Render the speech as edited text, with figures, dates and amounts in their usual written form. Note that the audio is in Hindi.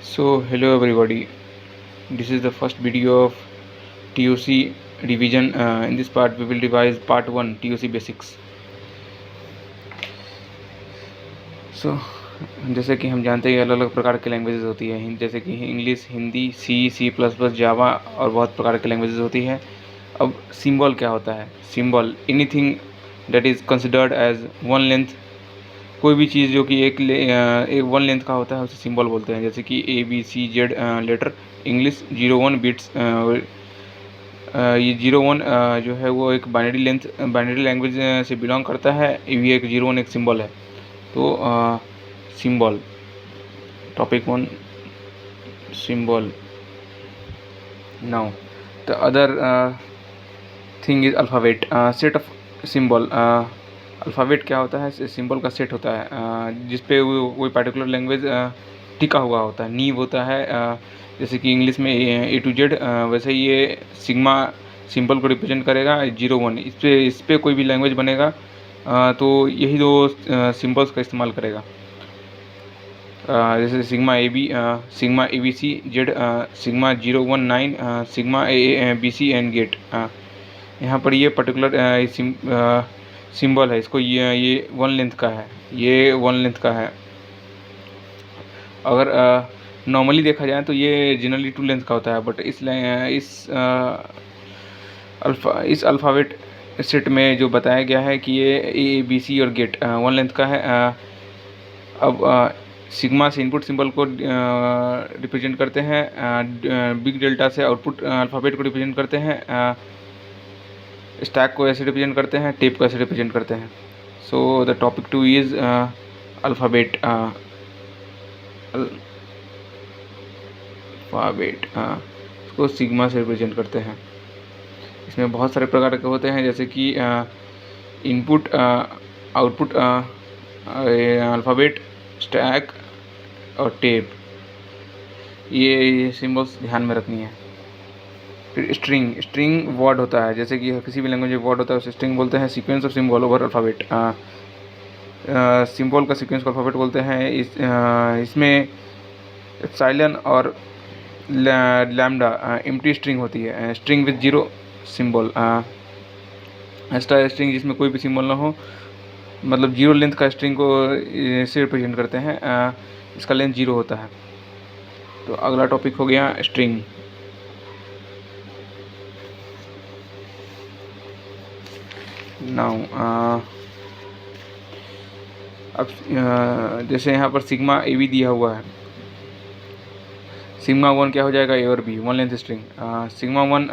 So hello everybody, this is the first video of TOC revision. In this part we will revise part 1 TOC basics. So जैसे कि हम जानते हैं अलग अलग प्रकार की लैंग्वेजेस होती है, जैसे कि English, Hindi, C plus plus, Java और बहुत प्रकार की लैंग्वेजेस होती है। अब सिंबल क्या होता है? Symbol anything that is considered as one length, कोई भी चीज़ जो कि एक वन लेंथ का होता है उसे सिंबल बोलते हैं। जैसे कि ABCZ लेटर, इंग्लिश 01 बिट्स। ये 01 जो है वो एक बाइनरी लैंग्वेज से बिलोंग करता है। ये भी एक 01 एक सिंबल है। तो symbol topic 1 symbol. Now the other thing is alphabet, set of symbol. Alphabet क्या होता है? सिंबल का सेट होता है जिस पे कोई पर्टिकुलर लैंग्वेज टिका हुआ होता है, नींव होता है। जैसे कि इंग्लिश में A to Z, वैसे ये सिग्मा सिंबल को रिप्रेजेंट करेगा 01। इस पे कोई भी लैंग्वेज बनेगा तो यही दो सिंबल्स का इस्तेमाल करेगा। जैसे sigma sigma ABC Z, sigma 019, sigma BC and get. यहाँ पर ये पर्टिकुलर सिंबल है, इसको ये वन लेंथ का है, ये वन लेंथ का है। अगर नॉर्मली देखा जाए तो ये जनरली 2 लेंथ का होता है, बट इस अल्फ़ाबेट सेट में जो बताया गया है कि ये ABC और गेट वन लेंथ का है। अब सिग्मा से इनपुट सिंबल को रिप्रेजेंट करते हैं, बिग डेल्टा से आउटपुट अल्फ़ाबेट को रिप्रेजेंट करते हैं, स्टैक को ऐसे रिप्रेजेंट करते हैं, टेप को ऐसे रिप्रेजेंट करते हैं। So the topic 2 is alphabet. Alphabet इसको सिग्मा से रिप्रेजेंट करते हैं। इसमें बहुत सारे प्रकार के होते हैं, जैसे कि इनपुट, आउटपुट, अल्फ़ाबेट, स्टैक और टेप। ये सिंबल्स ध्यान में रखनी है। फिर स्ट्रिंग वर्ड होता है, जैसे कि किसी भी लैंग्वेज में वर्ड होता है उसे स्ट्रिंग बोलते हैं। Sequence of symbol over alphabet, symbol का सीक्वेंस को अल्फ़ाबेट बोलते हैं। इसमें एप्सिलॉन और लैम्डा एम्प्टी स्ट्रिंग होती है। String with 0 symbol, extra string जिसमें कोई भी सिंबल ना हो, मतलब 0 लेंथ का स्ट्रिंग को से रिप्रेजेंट करते हैं। इसका लेंथ 0 होता है। तो अगला टॉपिक हो गया स्ट्रिंग। नाउ अब जैसे यहाँ पर सिग्मा AB दिया हुआ है, सिग्मा 1 क्या हो जाएगा? A और B, one length string. Sigma 1